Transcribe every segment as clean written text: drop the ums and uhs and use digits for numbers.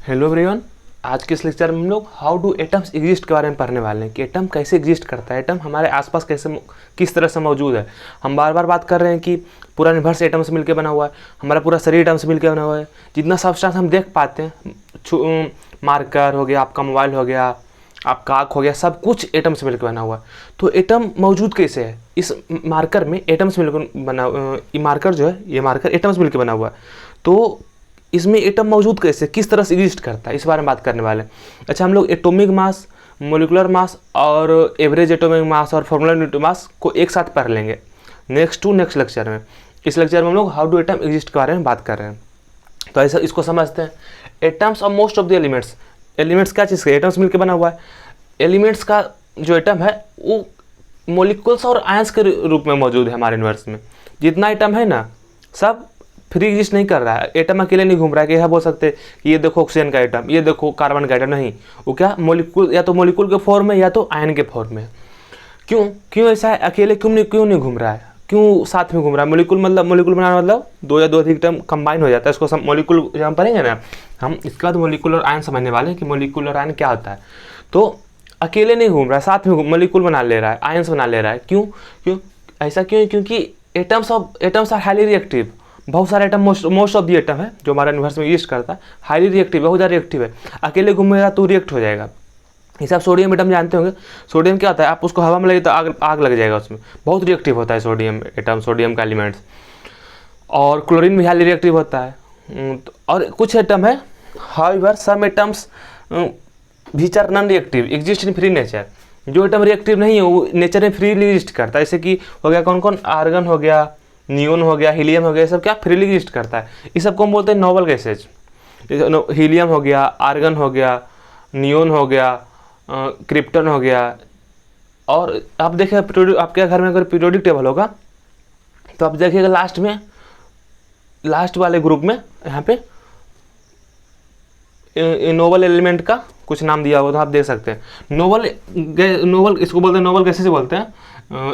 Hello everyone, आज के इस लेक्चर में हम लोग हाउ डू एटम्स एग्जिस्ट के बारे में पढ़ने वाले हैं कि एटम कैसे एग्जिस्ट करता है, एटम हमारे आसपास कैसे किस तरह से मौजूद है। हम बार बार बात कर रहे हैं कि पूरा यूनिवर्स एटम से मिलकर बना हुआ है, हमारा पूरा शरीर एटम से मिलकर बना हुआ है। जितना सब्सटेंस हम देख पाते हैं, मार्कर हो गया, आपका मोबाइल हो गया, आपका आँख हो गया, सब कुछ एटम से मिलकर बना हुआ है। तो एटम मौजूद कैसे है? इस मार्कर में एटम से मिलकर बना, ये मार्कर जो है, ये मार्कर एटम से मिलकर बना हुआ है। तो इसमें एटम मौजूद कैसे, किस तरह से एग्जिस्ट करता है, इस बारे में बात करने वाले हैं। अच्छा, हम लोग एटॉमिक मास, मोलिकुलर मास और एवरेज एटॉमिक मास और फॉर्मूला यूनिट मास को एक साथ पढ़ लेंगे नेक्स्ट लेक्चर में। इस लेक्चर में हम लोग हाउ डू एटम एग्जिस्ट के बारे में बात कर रहे हैं। तो ऐसा इसको समझते हैं। एटम्स और most of the elements, elements क्या चीज़ का, एटम्स मिलकर बना हुआ है। एलिमेंट्स का जो एटम है वो मोलिकुल्स और आयंस के रूप में मौजूद है हमारे यूनिवर्स में। जितना एटम है ना, सब फ्री एग्जिस्ट नहीं कर रहा है। एटम अकेले नहीं घूम रहा है कि यह बोल सकते कि ये देखो ऑक्सीजन का एटम, ये देखो कार्बन का एटम, नहीं। वो क्या मोलिकुल, या तो मोलिकुल के फॉर्म में या तो आयन के फॉर्म में। क्यों ऐसा है? अकेले क्यों नहीं घूम रहा है, क्यों साथ में घूम रहा है? मोलिकुल मतलब, मोलिकुल बनाना मतलब दो या दो अधिक एटम कंबाइन हो जाता है। इसको मोलिकुल जब हम पढ़ेंगे ना, हम इसके बाद मोलिकुल और आयन समझने वाले हैं कि मोलिकुल और आयन क्या होता है। तो अकेले नहीं घूम रहा है, साथ में मोलिकुल बना ले रहा है, आयन्स बना ले रहा है। क्यों ऐसा क्यों? क्योंकि एटम्स आर हाईली रिएक्टिव। बहुत सारे atom, most of the atom है जो हमारे यूनिवर्स में एग्जिस्ट करता है, हाईली रिएक्टिव है, बहुत ज़्यादा रिएक्टिव है। अकेले घूमेगा तो रिएक्ट हो जाएगा। जैसे आप सोडियम एटम जानते होंगे, सोडियम क्या होता है, आप उसको हवा में लगे तो आग लग जाएगा उसमें, बहुत रिएक्टिव होता है सोडियम एटम, सोडियम का एलिमेंट्स। और क्लोरीन भी हाईली रिएक्टिव होता है। और कुछ एटम है, however some atoms which are non reactive exist in free nature. जो एटम रिएक्टिव नहीं है वो नेचर में फ्रीली एग्जिस्ट करता है। जैसे कि हो गया कौन कौन, आर्गन हो गया, नियोन हो गया, हीलियम हो गया, ये सब क्या फ्रीली एग्जिस्ट करता है। इस सबको हम बोलते हैं नोबल गैसेज। हीलियम हो गया, आर्गन हो गया, नियोन हो गया, क्रिप्टन हो गया। और आप देखें आपके घर में अगर पीरियोडिक टेबल होगा तो आप देखिएगा लास्ट वाले ग्रुप में यहाँ पे नोबल एलिमेंट का कुछ नाम दिया हुआ, तो आप देख सकते हैं। नोबल इसको बोलते हैं, नोबल गैसेज से बोलते हैं।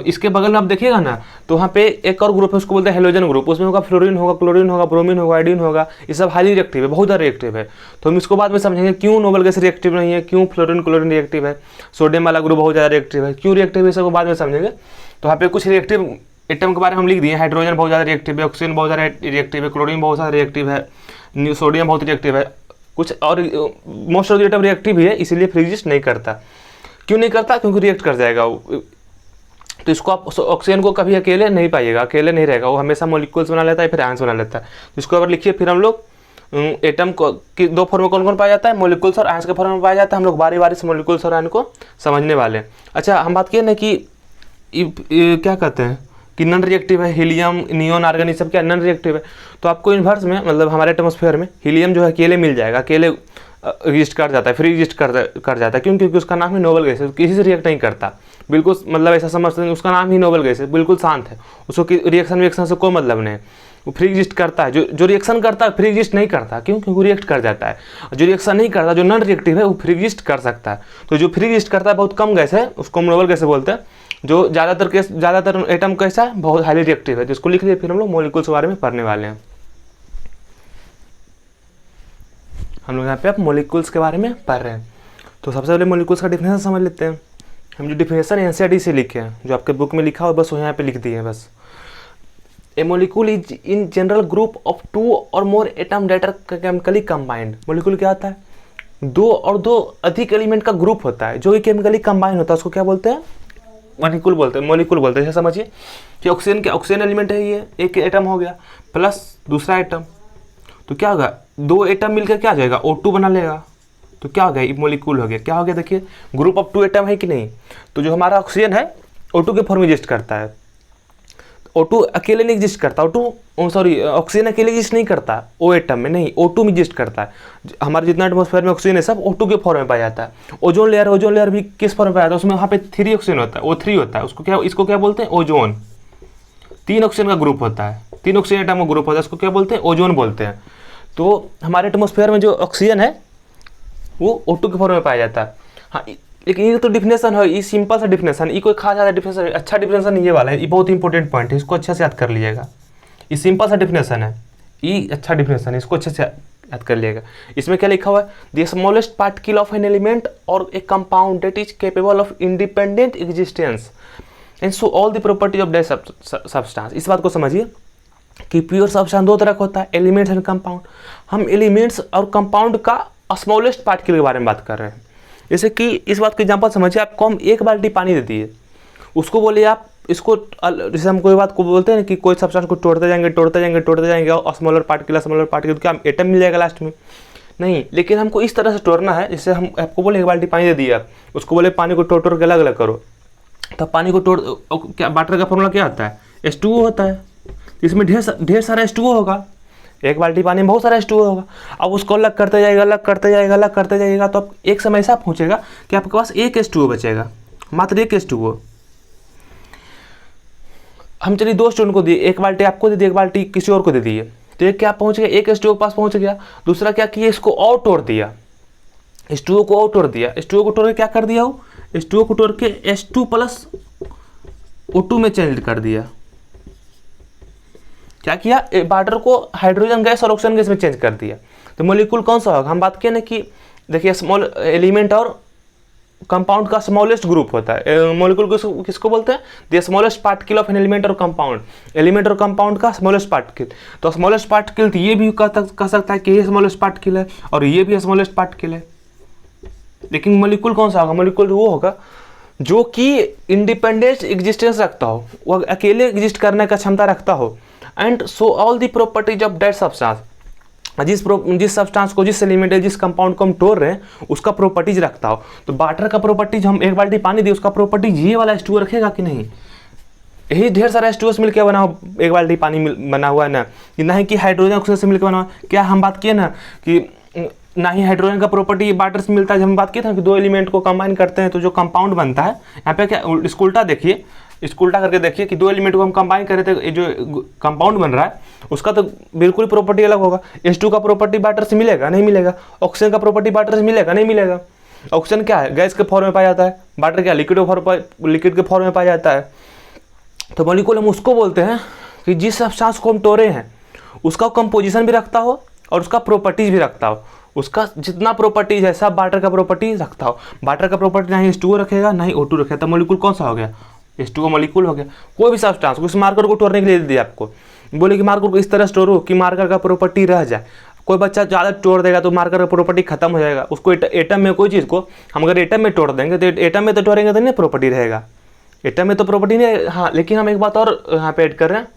इसके बगल में आप देखिएगा ना, तो वहाँ पे एक और ग्रुप है, उसको बोलते हैं हेलोजन ग्रुप। उसमें होगा फ्लोरीन होगा, क्लोरीन होगा, ब्रोमीन होगा, आयोडीन होगा। ये सब हाईली रिएक्टिव है, बहुत ज़्यादा रिएक्टिव है। तो हम इसको बाद में समझेंगे क्यों नोबल गैस रिएक्टिव नहीं है, क्यों फ्लोरीन क्लोरीन रिएक्टिव है, सोडियम वाला ग्रुप बहुत ज़्यादा रिएक्टिव है, क्यों रिएक्टिव है, सबको बाद में समझेंगे। तो यहाँ पे कुछ रिएक्टिव एटम के बारे में हम लिख दिए। हाइड्रोजन बहुत ज़्यादा रिएक्टिव है, ऑक्सीजन बहुत ज़्यादा रिएक्टिव है, क्लोरीन बहुत ज़्यादा रिएक्टिव है, सोडियम बहुत रिएक्टिव है। कुछ और most of the atom reactive ही है, इसीलिए फ्री एग्जिस्ट नहीं करता। क्यों नहीं करता? क्योंकि रिएक्ट कर जाएगा वो। तो इसको आप ऑक्सीजन को कभी अकेले नहीं पाइएगा, अकेले नहीं रहेगा, वो हमेशा मोलिक्यूल्स बना लेता है, फिर आयंस बना लेता है। इसको अगर लिखिए, फिर हम लोग एटम को की दो फॉर्म में कौन कौन पाया जाता है, मोलिक्यूल्स और आयंस के फॉर्म में पाया जाता है। हम लोग बारी बारी से मोलिक्यूल्स और आयन को समझने वाले हैं। अच्छा, हम बात किए ना कि क्या कहते हैं कि नॉन रिएक्टिव है, हीलियम, नियोन, आर्गन, ये सब क्या नॉन रिएक्टिव है। तो आपको यूनिवर्स में, मतलब हमारे एटमॉस्फेयर में हीलियम जो है अकेले मिल जाएगा, अकेले एग्जिस्ट कर जाता है, फ्री एग्जिस्ट कर जाता है। क्यों? क्योंकि उसका नाम ही नोबल गैस है, किसी से रिएक्ट नहीं करता, बिल्कुल, मतलब ऐसा समझते हैं उसका नाम ही नोबल गैस है, बिल्कुल शांत है, उसको रिएक्शन से कोई मतलब नहीं है, वो फ्री एग्जिस्ट करता है। जो रिएक्शन करता है फ्री एग्जिस्ट नहीं करता। क्यों? क्योंकि रिएक्ट कर जाता है। जो रिएक्शन नहीं करता, जो नॉन रिएक्टिव है, वो फ्री एग्जिस्ट कर सकता है। तो जो फ्री एग्जिस्ट करता है बहुत कम गैस है, उसको हम नोबल गैस बोलते हैं। जो ज़्यादातर एटम कैसा है, बहुत हाईली रिएक्टिव है। जिसको लिख दिए, फिर हम लोग मोलिकुल्स के बारे में पढ़ने वाले हैं। हम लोग यहाँ पे अब मोलिकुल्स के बारे में पढ़ रहे हैं। तो सबसे पहले मोलिकुल्स का डिफिनेशन समझ लेते हैं। हम जो डिफिनेशन एनसीईआरटी से लिखे हैं, जो आपके बुक में लिखा हो, बस वो यहाँ पे लिख दिए हैं बस। A molecule is in general group of two और more atom that are chemically combined. Molecule क्या होता है? दो और दो अधिक एलिमेंट का ग्रुप होता है जो केमिकली कंबाइन होता है, उसको क्या बोलते हैं? मोलिक्यूल बोलते हैं, मोलिक्यूल बोलते हैं। जैसे समझिए कि ऑक्सीजन एलिमेंट है, ये एक एटम हो गया प्लस दूसरा एटम, तो क्या होगा? दो एटम मिलकर क्या हो जाएगा? O2 बना लेगा। तो क्या हो गया? ये मोलिक्यूल हो गया। क्या हो गया? देखिए, ग्रुप ऑफ टू एटम है कि नहीं। तो जो हमारा ऑक्सीजन है O2 के फॉर्म में एग्जिस्ट करता है। O2 अकेले नहीं एग्जिस्ट करता, ऑक्सीजन अकेले एग्जिस्ट नहीं करता O एटम में, नहीं, O2 में एग्जिस्ट करता है। हमारे जितना एटमॉस्फेयर में ऑक्सीजन है सब O2 के फॉर्म में पाया जाता है। ओजोन लेयर भी किस फॉर्म में पाया जाता है? उसमें वहाँ पे 3 ऑक्सीजन होता है, O3 होता है। इसको क्या बोलते हैं? ओजोन। 3 ऑक्सीजन का ग्रुप होता है, 3 ऑक्सीजन एटम का ग्रुप होता है, इसको क्या बोलते हैं? ओजोन बोलते हैं। तो हमारे एटमॉस्फेयर में जो ऑक्सीजन है वो O2 के फॉर्म में पाया जाता है। हाँ, लेकिन ये तो डिफिनेशन है, ये सिंपल सा डिफिनेशन, ये कोई खास ज़्यादा डिफिनेशन, अच्छा डिफिनेशन ये वाला है, ये बहुत इंपॉर्टेंट पॉइंट है, इसको अच्छे से याद कर लीजिएगा। ये सिंपल सा डिफिनेशन है, ये अच्छा डिफिनेशन है, इसको अच्छे से याद कर लिएगा। इसमें क्या लिखा हुआ है, the smallest particle of an element और a compound that is capable of independent existence and so all the properties of that substance. इस बात को समझिए कि प्योर सब्सटेंस दो तरह का होता है, एलिमेंट्स एंड कंपाउंड। हम एलिमेंट्स और कंपाउंड का स्मॉलेस्ट पार्टिकल के बारे में बात कर रहे हैं। जैसे कि इस बात को एग्जांपल समझिए, आपको हम 1 बाल्टी पानी दे दिए, उसको बोलिए आप इसको, जैसे हम कोई बात को बोलते हैं ना कि कोई सब्सटेंस को तोड़ते जाएंगे और स्मॉलर पार्टिकल क्या एटम मिल जाएगा लास्ट में, नहीं। लेकिन हमको इस तरह से तोड़ना है, जैसे हम आपको बोले 1 बाल्टी पानी दे दिया, उसको बोले पानी को तोड़ के अलग अलग करो, तब पानी को तोड़, क्या वाटर का फॉर्मूला क्या आता है, H2O होता है। इसमें ढेर सारा H2O होगा, 1 बाल्टी पानी में बहुत सारा H2O होगा। अब उसको अलग करते जाइएगा तो अब एक समय ऐसा पहुंचेगा कि आपके पास 1 H2O बचेगा, मात्र 1 H2O। हम चलिए 2 स्टूडेंट को दिए, 1 बाल्टी आपको दे दी, 1 बाल्टी किसी और को दे दिए, तो एक क्या पहुंच गया, 1 H2O के पास पहुंच गया। दूसरा क्या किया, इसको और तोड़ दिया, H2O को और तोड़ दिया, H2O को तोड़ के क्या कर दिया, वो H2O को तोड़ के H2 प्लस O2 में चेंज कर दिया। क्या किया, वाटर को हाइड्रोजन गैस और ऑक्सीजन गैस में चेंज कर दिया। तो मॉलिक्यूल कौन सा होगा, हम बात किए ना कि देखिए स्मॉल एलिमेंट और कंपाउंड का स्मॉलेस्ट ग्रुप होता है। मॉलिक्यूल किसको बोलते हैं, the smallest particle of an element और कंपाउंड, एलिमेंट और कंपाउंड का स्मॉलेस्ट पार्टिकल। तो स्मॉलेस्ट पार्टिकल तो ये भी कह सकता है कि ये स्मॉलेस्ट पार्टिकल है और ये भी स्मॉलेस्ट पार्टिकल है। लेकिन मॉलिक्यूल कौन सा होगा, मॉलिक्यूल वो होगा जो कि इंडिपेंडेंट एग्जिस्टेंस रखता हो, वो अकेले एग्जिस्ट करने का क्षमता रखता हो। And so all the properties of that substance, जिस सब्सटेंस को, जिस एलिमेंट, जिस कंपाउंड को हम तोड़ रहे हैं उसका प्रॉपर्टीज रखता हो। तो वाटर का प्रॉपर्टीज, हम 1 बाल्टी पानी दी, उसका प्रॉपर्टीज ये वाला H2O रखेगा कि नहीं, यही ढेर सारा H2O से मिलकर बना हुआ 1 बाल्टी पानी बना हुआ है ना, ना ही कि हाइड्रोजन ऑक्सीजन से मिलकर बना हुआ। क्या हम बात किए ना कि ना ही हाइड्रोजन का प्रॉपर्टी वाटर से मिलता है। जब हम बात किए थे कि 2 एलिमेंट को कंबाइन करते हैं तो जो कंपाउंड बनता है, यहाँ पे क्या इसको उल्टा देखिए, इसको उल्टा करके देखिए कि 2 एलिमेंट को हम कंबाइन करे थे, जो कंपाउंड बन रहा है उसका तो बिल्कुल प्रॉपर्टी अलग होगा। H2 का प्रॉपर्टी वाटर से मिलेगा, नहीं मिलेगा। ऑक्सीजन का प्रॉपर्टी वाटर से मिलेगा, नहीं मिलेगा। ऑक्सीजन क्या है, गैस के फॉर्म में पाया जाता है, वाटर क्या लिक्विड के फॉर्म में पाया जाता है। तो मॉलिक्यूल हम उसको बोलते हैं कि जिस सब्सटेंस को हम तोड़े हैं उसका कंपोजिशन भी रखता हो और उसका प्रॉपर्टीज भी रखता हो। उसका जितना प्रॉपर्टीज है सब वाटर का प्रॉपर्टी रखता हो। वाटर का प्रॉपर्टी ना ही H2O रखेगा ना ही O2 रखेगा, तो मॉलिक्यूल कौन सा हो गया, H2O मॉलिक्यूल हो गया। कोई भी सब्सटेंस को, उस मार्कर को तोड़ने के लिए दे दिया आपको, बोले कि मार्कर को इस तरह स्टोर हो कि मार्कर का प्रॉपर्टी रह जाए। कोई बच्चा ज़्यादा तोड़ देगा तो मार्कर का प्रॉपर्टी खत्म हो जाएगा। उसको एटम में कोई चीज़ को हम अगर एटम में तोड़ देंगे तो एटम में तो तोड़ेंगे तो नहीं प्रॉपर्टी रहेगा, एटम में तो प्रॉपर्टी नहीं। हाँ, लेकिन हम एक बात और यहाँ पे ऐड कर रहे हैं।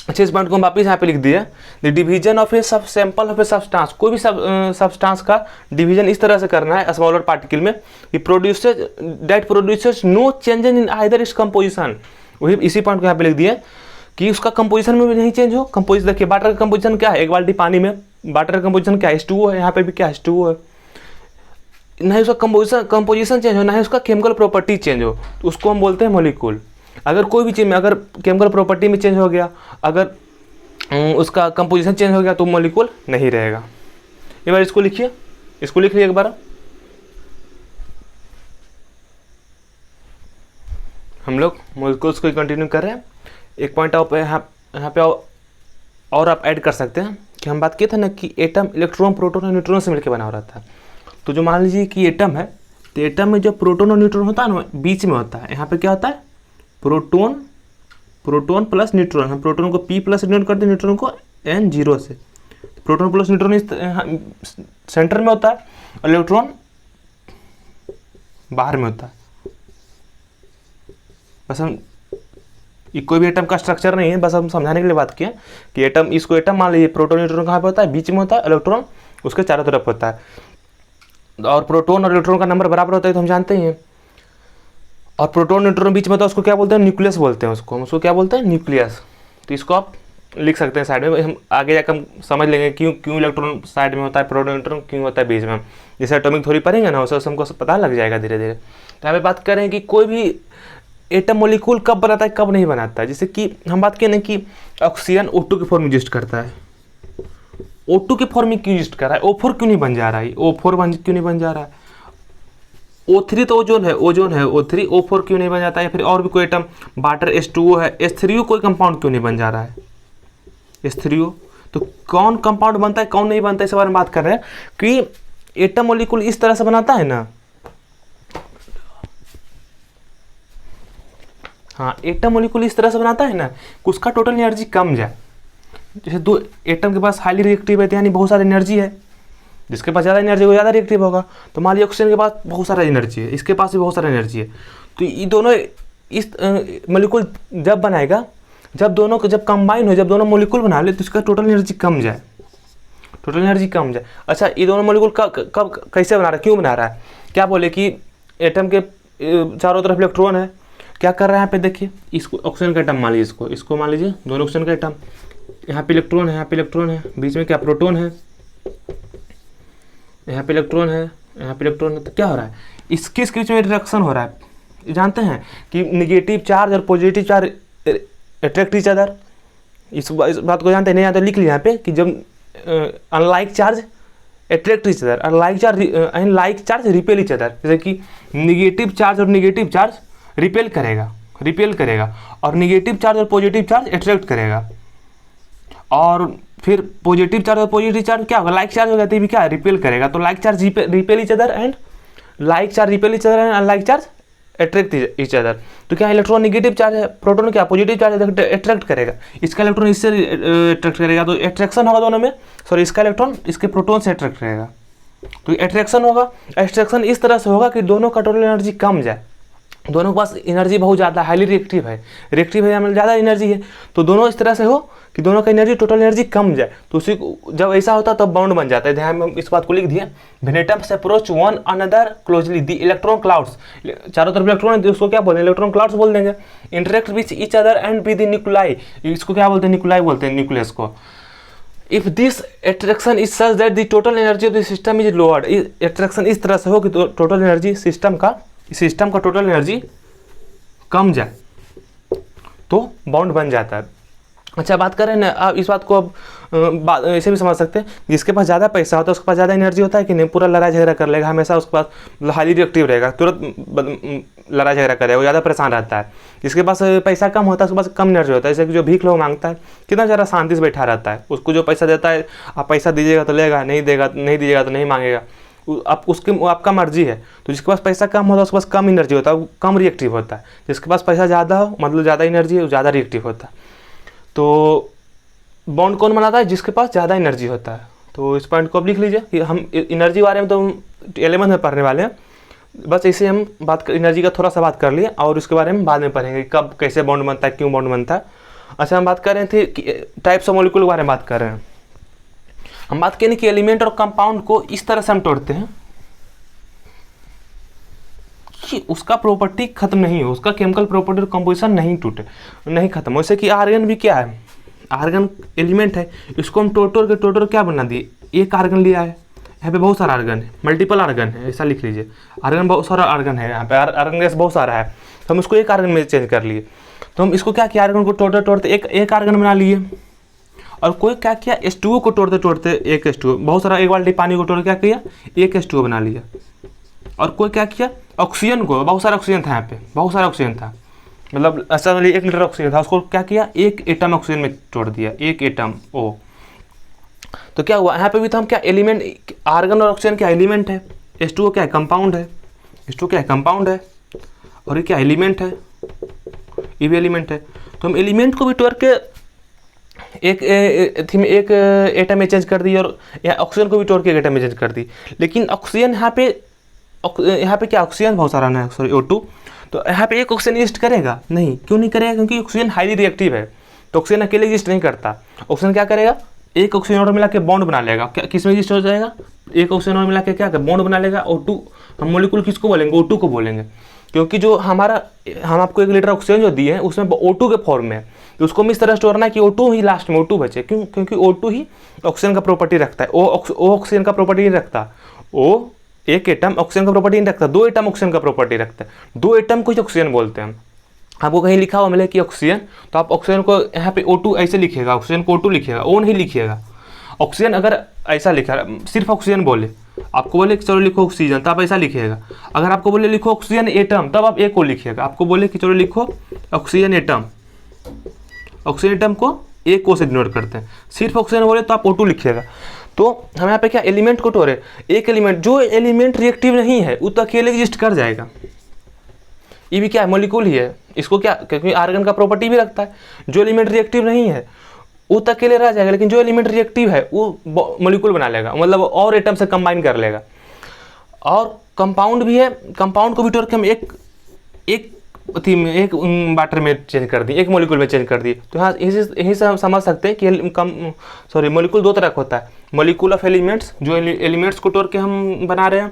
अच्छा, इस पॉइंट को हम वापिस यहाँ पे लिख दिए, द डिवीजन ऑफ ए सब सैंपल ऑफ ए सब्सटेंस। कोई भी सब्सटेंस का डिवीजन इस तरह से करना है स्मॉलर पार्टिकल में कि produces no changes in either its composition. वही इसी पॉइंट को यहाँ पे लिख दिए कि उसका कंपोजिशन में भी नहीं चेंज हो। कंपोजिशन देखिए, वाटर का कंपोजिशन क्या है, 1 बाल्टी पानी में वाटर का कंपोजिशन क्या है, H2O है। यहाँ पे भी क्या H2O है, ना ही उसका कंपोजिशन चेंज हो, ना ही उसका केमिकल प्रॉपर्टी चेंज हो, तो उसको हम बोलते हैं मॉलिक्यूल। अगर कोई भी चीज़ में अगर केमिकल प्रॉपर्टी में चेंज हो गया, अगर उसका कंपोजिशन चेंज हो गया तो मॉलिक्यूल नहीं रहेगा। एक बार इसको लिखिए, इसको लिख लिया एक बार। हम लोग मॉलिक्यूल्स को कंटिन्यू कर रहे हैं। एक पॉइंट आप यहाँ पे और आप ऐड कर सकते हैं कि हम बात किए थे ना कि एटम इलेक्ट्रॉन, प्रोटॉन और न्यूट्रॉन से मिलकर बना हो रहता है। तो जो मान लीजिए कि एटम है, तो एटम में जो प्रोटॉन और न्यूट्रॉन होता है ना बीच में होता है। यहाँ पे क्या होता है, प्रोटॉन प्लस न्यूट्रॉन। हम प्रोटॉन को P प्लस डिनोट करते हैं, न्यूट्रॉन को N0 से। प्रोटॉन प्लस न्यूट्रॉन इस सेंटर में होता है और इलेक्ट्रॉन बाहर में होता है। बस हम ये कोई भी एटम का स्ट्रक्चर नहीं है, बस हम समझाने के लिए बात किए कि एटम, इसको एटम मान लीजिए, प्रोटॉन न्यूट्रॉन कहाँ पे होता है, बीच में होता है, इलेक्ट्रॉन उसके चारों तरफ होता है। और प्रोटॉन और इलेक्ट्रॉन का नंबर बराबर होता है तो हम जानते ही हैं। और प्रोटॉन न्यूट्रॉन बीच में होता है, उसको क्या बोलते हैं, न्यूक्लियस बोलते हैं उसको। हम उसको क्या बोलते हैं, न्यूक्लियस। तो इसको आप लिख सकते हैं साइड में, हम आगे जाकर हम समझ लेंगे क्यों इलेक्ट्रॉन साइड में होता है, प्रोटॉन न्यूट्रॉन क्यों होता है बीच में। जैसे एटॉमिक थ्योरी पढ़ेंगे ना, उससे हमको पता लग जाएगा धीरे धीरे। तो यहाँ पे बात करें कि कोई भी एटम मॉलिक्यूल कब बनाता है कब नहीं बनाता है। जैसे कि हम बात करें कि ऑक्सीजन O2 के फॉर्म में एग्जिस्ट करता है, O2 के फॉर्म में क्यों एग्जिस्ट कर रहा है, O4 क्यों नहीं बन जा रहा है, O4 क्यों नहीं बन जा रहा है, O3 तो ओजोन है O3, O4 क्यों नहीं बन जाता है। या फिर और भी कोई एटम, वाटर H2O है, H3O कोई कंपाउंड क्यों नहीं बन जा रहा है, H3O। तो कौन कंपाउंड बनता है कौन नहीं बनता है इस बारे में बात कर रहे हैं कि एटम मॉलिक्यूल इस तरह से बनाता है ना, हाँ एटम मॉलिक्यूल इस तरह से बनाता है ना कि उसका टोटल एनर्जी कम जाए। जैसे दो एटम के पास हाईली रिएक्टिव है यानी बहुत सारी एनर्जी है, जिसके पास ज़्यादा एनर्जी वो ज़्यादा रिएक्टिव होगा। तो मान लीजिए ऑक्सीजन के पास बहुत सारा एनर्जी है, इसके पास भी बहुत सारा एनर्जी है, तो ये दोनों इस मॉलिक्यूल जब बनाएगा, जब दोनों को जब कंबाइन हो, जब दोनों मॉलिक्यूल बना ले तो इसका टोटल एनर्जी कम जाए, टोटल एनर्जी कम जाए। अच्छा ये दोनों मॉलिक्यूल कब कैसे बना रहा है, क्यों बना रहा है? क्या बोले कि एटम के चारों तरफ इलेक्ट्रॉन है, क्या कर रहा है यहाँ पे देखिए, इसको ऑक्सीजन का एटम मान लीजिए, इसको मान लीजिए दोनों ऑक्सीजन का एटम, यहाँ पे इलेक्ट्रॉन है, यहाँ पे इलेक्ट्रॉन है, बीच में क्या प्रोटॉन है, यहाँ पे इलेक्ट्रॉन है, यहाँ पे इलेक्ट्रॉन है। तो क्या हो रहा है, इसके बीच में इंटरेक्शन हो रहा है। जानते हैं कि निगेटिव चार्ज और positive charge attract each other, इस बात को जानते हैं नहीं जानते लिख लिया यहाँ पे कि जब unlike charge attract each other, unlike charge repel each other. जैसे कि निगेटिव चार्ज और निगेटिव चार्ज रिपेल करेगा और निगेटिव चार्ज और पॉजिटिव चार्ज अट्रैक्ट करेगा, और फिर पॉजिटिव चार्ज और पॉजिटिव चार्ज क्या होगा, लाइक चार्ज हो जाती है, क्या रिपेल करेगा। तो like charge repel each other and like charge repel each other and unlike charge attract each other. तो क्या इलेक्ट्रॉन निगेटिव चार्ज है, प्रोटॉन क्या पॉजिटिव चार्ज अट्रैक्ट करेगा, इसका इलेक्ट्रॉन इससे अट्रैक्ट करेगा, तो अट्रैक्शन होगा दोनों में, सॉरी इसका इलेक्ट्रॉन इसके प्रोटॉन से अट्रैक्ट करेगा, तो अट्रैक्शन होगा। अट्रैक्शन इस तरह से होगा कि दोनों का टोटल एनर्जी कम जाए, दोनों के पास एनर्जी बहुत ज़्यादा हाईली रिएक्टिव है हमें ज़्यादा एनर्जी है, तो दोनों इस तरह से हो कि दोनों का एनर्जी टोटल एनर्जी कम जाए। तो उसी जब ऐसा होता है तब बाउंड बन जाता है। ध्यान में इस बात को लिख दिया, when atoms approach one another closely the electron clouds, चारों तरफ इलेक्ट्रॉन है उसको क्या बोलते हैं, इलेक्ट्रॉन क्लाउड्स बोल देंगे। Interact with each other and with the nuclei, इसको क्या बोलते हैं, न्यूक्लाई बोलते हैं, न्यूक्लियस को। If this attraction is such that the total energy of the system is lowered, attraction इस तरह से हो कि टोटल एनर्जी सिस्टम का टोटल एनर्जी कम जाए तो बाउंड बन जाता है। अच्छा बात करें ना, आप इस बात को अब ऐसे भी समझ सकते हैं, जिसके पास ज़्यादा पैसा होता है उसके पास ज़्यादा एनर्जी होता है कि नहीं, पूरा लड़ाई झगड़ा कर लेगा, हमेशा उसके पास हाईली रिएक्टिव रहेगा, तुरंत लड़ाई झगड़ा करेगा, वो ज़्यादा परेशान रहता है। जिसके पास पैसा कम होता है उसके पास कम एनर्जी होता है, जैसे कि जो भीख लोग मांगता है कितना ज़्यादा शांति से बैठा रहता है, उसको जो पैसा देता है आप पैसा दीजिएगा तो लेगा, नहीं दीजिएगा तो नहीं मांगेगा, आप आपका मर्जी है। तो जिसके पास पैसा कम होता है उसके पास कम एनर्जी होता है, वो कम रिएक्टिव होता है। जिसके पास पैसा ज़्यादा हो मतलब ज़्यादा एनर्जी है वो ज़्यादा रिएक्टिव होता है। तो बॉन्ड कौन बनाता है, जिसके पास ज़्यादा एनर्जी होता है। तो इस पॉइंट को आप लिख लीजिए कि हम एनर्जी बारे में तो 11th में पढ़ने वाले हैं, बस ऐसे हम एनर्जी का थोड़ा सा बात कर लिए और उसके बारे में बाद में पढ़ेंगे कब कैसे बॉन्ड बनता है, क्यों बॉन्ड बनता है। अच्छा हम बात कर रहे थे कि टाइप्स ऑफ मॉलिक्यूल के बारे में बात कर रहे हैं। हम बात करें कि एलिमेंट और कंपाउंड को इस तरह से हम तोड़ते हैं कि उसका प्रॉपर्टी खत्म नहीं हो, उसका केमिकल प्रॉपर्टी और कंपोजिशन नहीं खत्म। वैसे कि आर्गन भी क्या है, आर्गन एलिमेंट है, इसको हम टोटल क्या बना दिए, एक आर्गन लिया है, यहाँ पे बहुत सारा आर्गन है, मल्टीपल आर्गन है, ऐसा लिख लीजिए। आर्गन बहुत सारा आर्गन है, यहाँ पे आर्गन गैस बहुत सारा है, तो हम उसको एक आर्गन में चेंज कर लिए। तो हम इसको क्या किया, आर्गन को तोड़ते एक आर्गन बना लिए। और कोई क्या किया, H2O को तोड़ते एक H2O, बहुत सारा एक बाल्टी पानी को तोड़ क्या किया, एक H2O बना लिया। और कोई क्या किया, ऑक्सीजन को, बहुत सारा ऑक्सीजन था यहाँ पे, बहुत सारा ऑक्सीजन था, मतलब ऐसा 1 लीटर ऑक्सीजन था, उसको क्या किया, एक एटम ऑक्सीजन में तोड़ दिया, एक एटम O। तो क्या हुआ, यहाँ पे भी तो हम क्या एलिमेंट, आर्गन और ऑक्सीजन क्या एलिमेंट है, H2O क्या है, कंपाउंड है, H2O क्या है, कंपाउंड है, और ये क्या एलिमेंट है, ये भी एलिमेंट है। तो हम एलिमेंट को भी तोड़ के एक एटम में चेंज कर दी, और यहाँ ऑक्सीजन को भी तोड़ के एक एटम में चेंज कर दी। लेकिन ऑक्सीजन यहाँ पे क्या, ऑक्सीजन बहुत सारा ना, सॉरी O2, तो यहाँ पे एक ऑक्सीजन एग्जिस्ट करेगा नहीं, क्यों नहीं करेगा, क्योंकि ऑक्सीजन हाईली रिएक्टिव है, तो ऑक्सीजन अकेले एग्जिस्ट नहीं करता। ऑक्सीजन क्या करेगा, एक ऑक्सीजन और मिला के बॉन्ड बना लेगा, क्या किस में एग्जिस्ट हो जाएगा, एक ऑक्सीजन और मिला के क्या बॉन्ड बना लेगा, O2। हम मॉलिक्यूल किसको बोलेंगे, O2 को बोलेंगे, क्योंकि जो हम आपको 1 लीटर ऑक्सीजन जो दिए हैं उसमें O2 के फॉर्म में है, तो उसको हम इस तरह स्टोर करना है कि O2 ही लास्ट में O2 बचे, क्यों, क्योंकि O2 ही ऑक्सीजन का प्रॉपर्टी रखता है, O ऑक्सीजन का प्रॉपर्टी नहीं रखता, O एक एटम ऑक्सीजन का प्रॉपर्टी नहीं रखता, 2 एटम ऑक्सीजन का प्रॉपर्टी रखता है, 2 एटम को ही ऑक्सीजन बोलते हैं। आपको कहीं लिखा हुआ मिले कि ऑक्सीजन, तो आप ऑक्सीजन को यहाँ पे O2 ऐसे लिखिएगा, ऑक्सीजन को O2 लिखिएगा, O नहीं लिखिएगा। ऑक्सीजन अगर ऐसा लिखा, सिर्फ ऑक्सीजन बोले, आपको बोले कि चलो लिखो ऑक्सीजन, तो आप ऐसा लिखिएगा। अगर आपको बोले लिखो ऑक्सीजन एटम, तब आप एक को लिखिएगा। आपको बोले कि चलो लिखो ऑक्सीजन एटम, ऑक्सीजन एटम को एक को से डिनोट करते हैं। सिर्फ ऑक्सीजन बोले तो आप O2 लिखिएगा। तो हम यहाँ पे क्या एलिमेंट को टोरे, एक एलिमेंट, जो एलिमेंट रिएक्टिव नहीं है वो तो अकेले एग्जिस्ट कर जाएगा। ये भी क्या है, मॉलिक्यूल ही है। इसको क्या, क्योंकि आर्गन का प्रॉपर्टी भी रखता है, जो एलिमेंट रिएक्टिव नहीं है वो तो अकेले रह जाएगा, लेकिन जो एलिमेंट रिएक्टिव है वो मॉलिक्यूल बना लेगा, मतलब और एटम से कंबाइन कर लेगा। और कंपाउंड भी है, कंपाउंड को भी टोर के हम एक वाटर में चेंज कर दिए, एक मॉलिक्यूल में चेंज कर दिए। तो यहाँ यहीं से हम समझ सकते हैं कि मॉलिक्यूल दो तरह का होता है, मॉलिक्यूल ऑफ एलिमेंट्स, जो एलिमेंट्स को टोर के हम बना रहे हैं,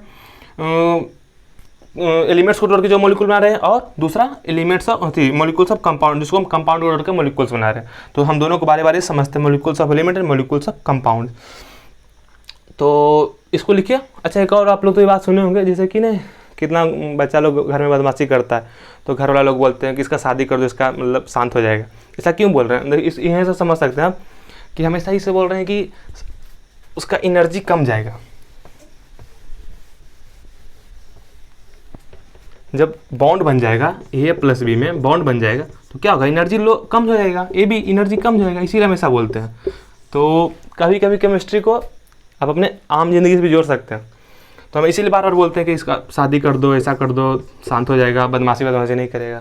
एलिमेंट्स को टोर के जो मॉलिक्यूल बना रहे हैं, और दूसरा elements of molecules of compound, जिसको हम कंपाउंड को टोर के मॉलिक्यूल्स बना रहे हैं। तो हम दोनों को बारे बारे समझते हैं, molecules of element and molecules of compound. तो इसको लिखिए। अच्छा, एक और आप लोग तो ये बात सुने होंगे, जैसे कि नहीं, कितना बच्चा लोग घर में बदमाशी करता है तो घर वाला लोग बोलते हैं कि इसका शादी कर दो, इसका मतलब शांत हो जाएगा। ऐसा क्यों बोल रहे हैं, इस यहीं से समझ सकते हैं आप कि हमेशा ही से बोल रहे हैं कि उसका एनर्जी कम जाएगा। जब बॉन्ड बन जाएगा A प्लस B में बॉन्ड बन जाएगा तो क्या होगा, एनर्जी कम हो जाएगा, ए भी एनर्जी कम हो जाएगा, इसीलिए हमेशा बोलते हैं। तो कभी कभी केमिस्ट्री को आप अपने आम जिंदगी से भी जोड़ सकते हैं। तो हम इसीलिए बार बार बोलते हैं कि इसका शादी कर दो, ऐसा कर दो, शांत हो जाएगा, बदमाशी नहीं करेगा।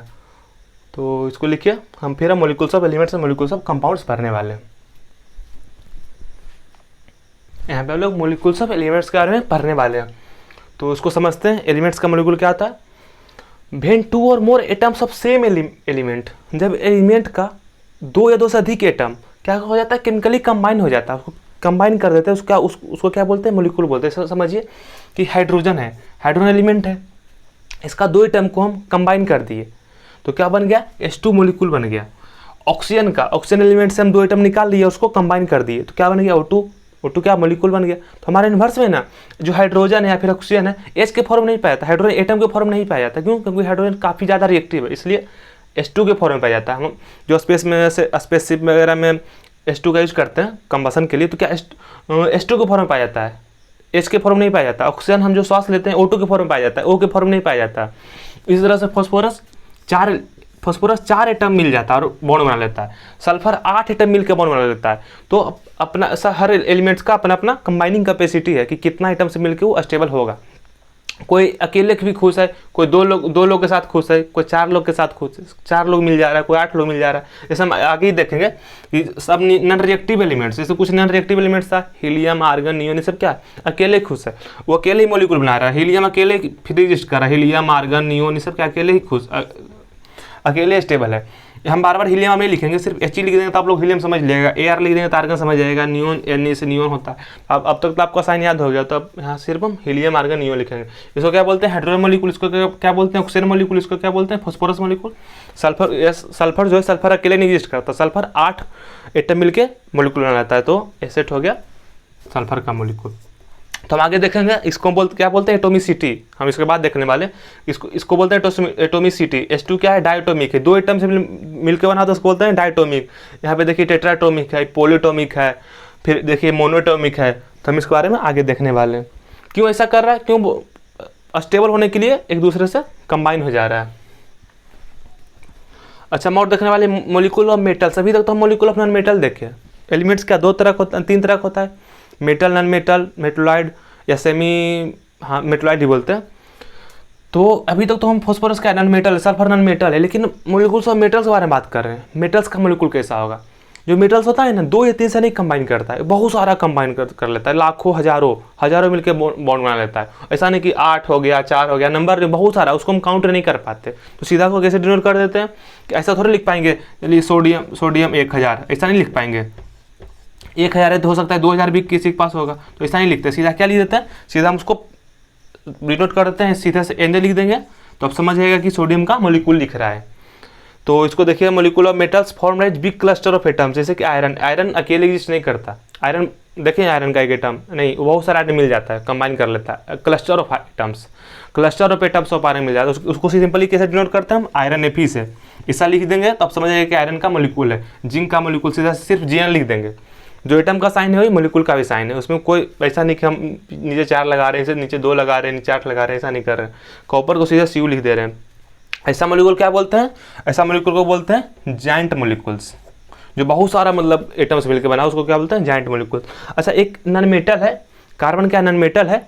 तो इसको लिखिए। हम फिर मॉलिक्यूल्स ऑफ एलिमेंट्स और मॉलिक्यूल्स ऑफ कंपाउंड्स पढ़ने वाले हैं। यहाँ पे हम लोग मॉलिक्यूल्स ऑफ एलिमेंट्स के बारे में पढ़ने वाले हैं। तो इसको समझते हैं। एलिमेंट्स का मॉलिक्यूल क्या होता है, व्हेन टू और मोर एटम्स ऑफ सेम एलिमेंट, जब एलिमेंट का दो या दो से अधिक एटम क्या हो जाता है, केमिकली कंबाइन हो जाता है, उसको कंबाइन कर देते हैं, उसको क्या बोलते हैं, मॉलिक्यूल बोलते हैं। समझिए कि हाइड्रोजन है, हाइड्रोजन एलिमेंट है, इसका दो एटम को हम कंबाइन कर दिए तो क्या बन गया, H2 मॉलिक्यूल बन गया। ऑक्सीजन का, ऑक्सीजन एलिमेंट से हम दो एटम निकाल लिए, उसको कंबाइन कर दिए तो क्या बन गया, O2 क्या मॉलिक्यूल बन गया। तो हमारे इन्वर्स में ना जो हाइड्रोजन है या फिर ऑक्सीजन है, H के फॉर्म नहीं पाया जाता, हाइड्रोजन एटम के फॉर्म नहीं पाया जाता। क्यों, क्योंकि हाइड्रोजन काफ़ी ज़्यादा रिएक्टिव है, इसलिए H2 के फॉर्म में पाया जाता है। हम जो स्पेस में जैसे स्पेसशिप वगैरह में H2 का यूज करते हैं कंबसन के लिए, तो क्या H2 के फॉर्म में पाया जाता है, H के फॉर्म नहीं पाया जाता। ऑक्सीजन हम जो श्वास लेते हैं O2 के फॉर्म में पाया जाता है, O के फॉर्म नहीं पाया जाता। इसी तरह से फॉस्फोरस 4 एटम मिल जाता है और बॉन्ड बना लेता है। सल्फर 8 एटम मिल के बॉन्ड बना लेता है। तो अपना हर एलिमेंट्स का अपना अपना कंबाइनिंग कैपेसिटी है कि कितना आइटम से मिलके वो स्टेबल होगा। कोई अकेले भी खुश है, कोई दो लोग के साथ खुश है, कोई 4 लोग के साथ खुश है, 4 लोग मिल जा रहा है, कोई 8 लोग मिल जा रहा है। जैसे हम आगे ही देखेंगे कि सब नॉन रिएक्टिव एलिमेंट्स, जैसे कुछ नॉन रिएक्टिव एलिमेंट्स था, हीलियम, आर्गन, नियोन, ये सब क्या अकेले खुश है, वो अकेले ही मॉलिक्यूल बना रहा है। हीलियम अकेले फिर एग्जिस्ट कर रहा है, हीलियम, आर्गन, नियोन, ये सब क्या अकेले ही खुश, अकेले स्टेबल है। हम बार बार हीलियम नहीं लिखेंगे, सिर्फ H लिख देंगे तो आप लोग हीलियम समझ लेगा, AR लिख देंगे तो आर्गन समझ जाएगा, नियोन N से नियोन होता है। अब तक तो आपका साइन याद हो गया, तो अब यहाँ सिर्फ हम हीलियम, आर्गन, नियोन लिखेंगे। इसको क्या बोलते हैं, हाइड्रोजन मॉलिक्यूल, इसको क्या बोलते हैं, ऑक्सीजन मॉलिक्यूल, इसको क्या बोलते हैं, फास्फोरस मॉलिक्यूल। सल्फर जो है, सल्फर अकेले नहीं एग्जिस्ट करता, सल्फर 8 एटम मिलके मॉलिक्यूल बना लेता है, तो एसेट हो गया सल्फर का मॉलिक्यूल। तो हम आगे देखेंगे इसको क्या बोलते हैं, एटोमिसिटी। हम इसके बाद देखने वाले इसको बोलते हैं एटोमिसिटी। H2 क्या है, डायटोमिक है, दो एटम से मिलकर बना तो उसको बोलते हैं डायटोमिक। यहाँ पे देखिए टेट्राटोमिक है, पोलीटोमिक है, फिर देखिए मोनोटोमिक है। तो हम इसके बारे में आगे देखने वाले हैं। क्यों ऐसा कर रहा है, क्यों स्टेबल होने के लिए एक दूसरे से कंबाइन हो जा रहा है। अच्छा, हम और देखने वाले मॉलिक्यूल ऑफ मेटल्स। अभी तक तो हम मॉलिक्यूल ऑफ नॉन मेटल देखे। एलिमेंट्स क्या 3 तरह का होता है, मेटल, नॉन मेटल, मेटलॉइड या सेमी, हाँ मेटलॉइड ही बोलते हैं। तो अभी तक तो हम फास्फोरस का नॉन मेटल है, सल्फर नॉन मेटल है, लेकिन मॉलिक्यूल्स ऑफ मेटल्स के बारे में बात कर रहे हैं। मेटल्स का मॉलिक्यूल कैसा होगा, जो मेटल्स होता है ना 2 या 3 से नहीं कंबाइन करता है, बहुत सारा कंबाइन कर लेता है, लाखों हजारों मिलकर बॉन्ड बना लेता है। ऐसा नहीं कि 8 हो गया, 4 हो गया, नंबर बहुत सारा, उसको हम काउंट नहीं कर पाते। तो सीधा को कैसे डिनोट कर देते हैं कि ऐसा थोड़ा लिख पाएंगे, चलिए सोडियम 1000, ऐसा नहीं लिख पाएंगे। 1000 है तो हो सकता है 2000 भी किसी के पास होगा, तो ऐसा नहीं लिखते। सीधा क्या लिख देते हैं, सीधा हम उसको डिनोट कर देते हैं, सीधे से एन लिख देंगे तो आप समझ जाएगा कि सोडियम का मॉलिक्यूल लिख रहा है। तो इसको देखिए, molecule of metals form like big cluster of atoms. जैसे कि आयरन अकेले एग्जिस्ट नहीं करता। आयरन देखिए, आयरन का एक एटम नहीं, बहुत सारा आयरन मिल जाता है, कंबाइन कर लेता है, cluster of atoms of iron मिल जाता है। उसको सिंपली कैसे डिनोट करते हैं हम, आयरन Fe से। ऐसा लिख देंगे तो आप समझ जाएगा कि आयरन का मॉलिक्यूल है। जिंक का मॉलिक्यूल सीधा सिर्फ Gn लिख देंगे। जो एटम का साइन है वही मॉलिक्यूल का भी साइन है, उसमें कोई ऐसा नहीं कि हम नीचे 4 लगा रहे हैं, नीचे 2 लगा रहे हैं, नीचे 8 लगा रहे हैं, ऐसा नहीं कर रहे हैं। कॉपर को सीधा Cu लिख दे रहे हैं। ऐसा मॉलिक्यूल क्या बोलते हैं, ऐसा मॉलिक्यूल को बोलते हैं जायंट मॉलिक्यूल्स। जो बहुत सारा मतलब एटम से मिलकर बना उसको क्या बोलते हैं, जॉइंट मॉलिक्यूल। अच्छा, एक नॉन मेटल है, कार्बन क्या नॉन मेटल है,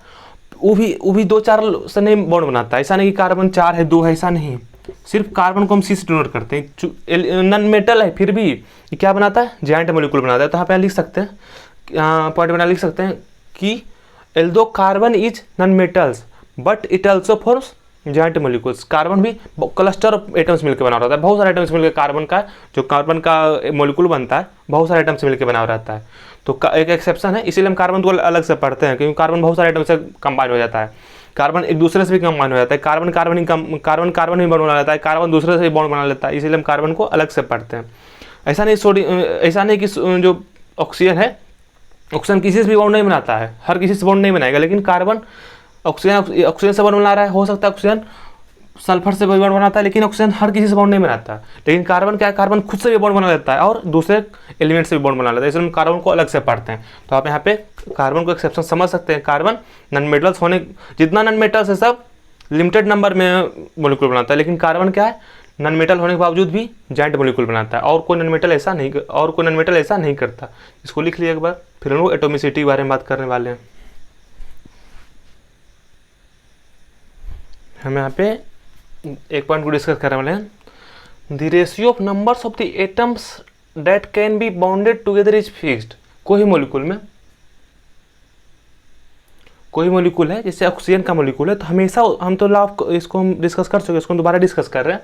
वो भी 2-4 से नहीं बॉन्ड बनाता है। ऐसा नहीं कि कार्बन 4 है 2 है, ऐसा नहीं, सिर्फ कार्बन को हम सी से डिनोट करते हैं। नॉन मेटल है फिर भी ये क्या बनाता है, जॉइंट मॉलिक्यूल बनाता है। तो यहाँ पे लिख सकते हैं, पॉइंट बना लिख सकते हैं कि although carbon is non metals but it also forms joint molecules. Carbon भी क्लस्टर ऑफ एटम्स मिलकर बना रहता है, बहुत सारे एटम्स मिलकर कार्बन का मॉलिक्यूल बनता है, बहुत सारे एटम्स मिलकर बना रहता है। तो एक एक्सेप्शन है, इसीलिए हम कार्बन को अलग से पढ़ते हैं, क्योंकि कार्बन बहुत सारे एटम से कंबाइन हो जाता है। कार्बन एक दूसरे से भी कंबाइन हो जाता है, कार्बन ही बॉन्ड बना लेता है, कार्बन दूसरे से भी बॉन्ड बना लेता है, इसीलिए हम कार्बन को अलग से पढ़ते हैं। ऐसा नहीं कि जो ऑक्सीजन है, ऑक्सीजन किसी से भी बॉन्ड नहीं बनाता है, हर किसी से बॉन्ड नहीं बनाएगा, लेकिन कार्बन ऑक्सीजन से बॉन्ड बना रहा है, हो सकता है ऑक्सीजन सल्फर से भी बॉन्ड बनाता है, लेकिन ऑक्सीजन हर किसी से बॉन्ड नहीं बनाता। लेकिन कार्बन क्या है, कार्बन खुद से भी बॉन्ड बना लेता है और दूसरे एलिमेंट से भी बॉन्ड बना लेता है, इसलिए हम कार्बन को अलग से पढ़ते हैं। तो आप यहाँ पे कार्बन को एक्सेप्शन समझ सकते हैं। कार्बन नॉन मेटल्स होने, जितना नॉन मेटल्स है सब लिमिटेड नंबर में मॉलिक्यूल बनाता है, लेकिन कार्बन क्या है, नॉन मेटल होने के बावजूद भी जॉइंट मॉलिक्यूल बनाता है। और कोई नॉन मेटल ऐसा नहीं करता। इसको लिख लिया एक बार, फिर हम लोग एटोमिसिटी के बारे में बात करने वाले हैं। हम यहाँ पे एक पॉइंट को डिस्कस करने वाले हैं। The ratio of numbers of the atoms that can be bounded together is fixed. कोई मॉलिक्यूल है, जैसे ऑक्सीजन का मॉलिक्यूल है, तो हमेशा हम तो लॉ इसको हम डिस्कस कर चुके हैं, इसको हम दोबारा डिस्कस कर रहे हैं।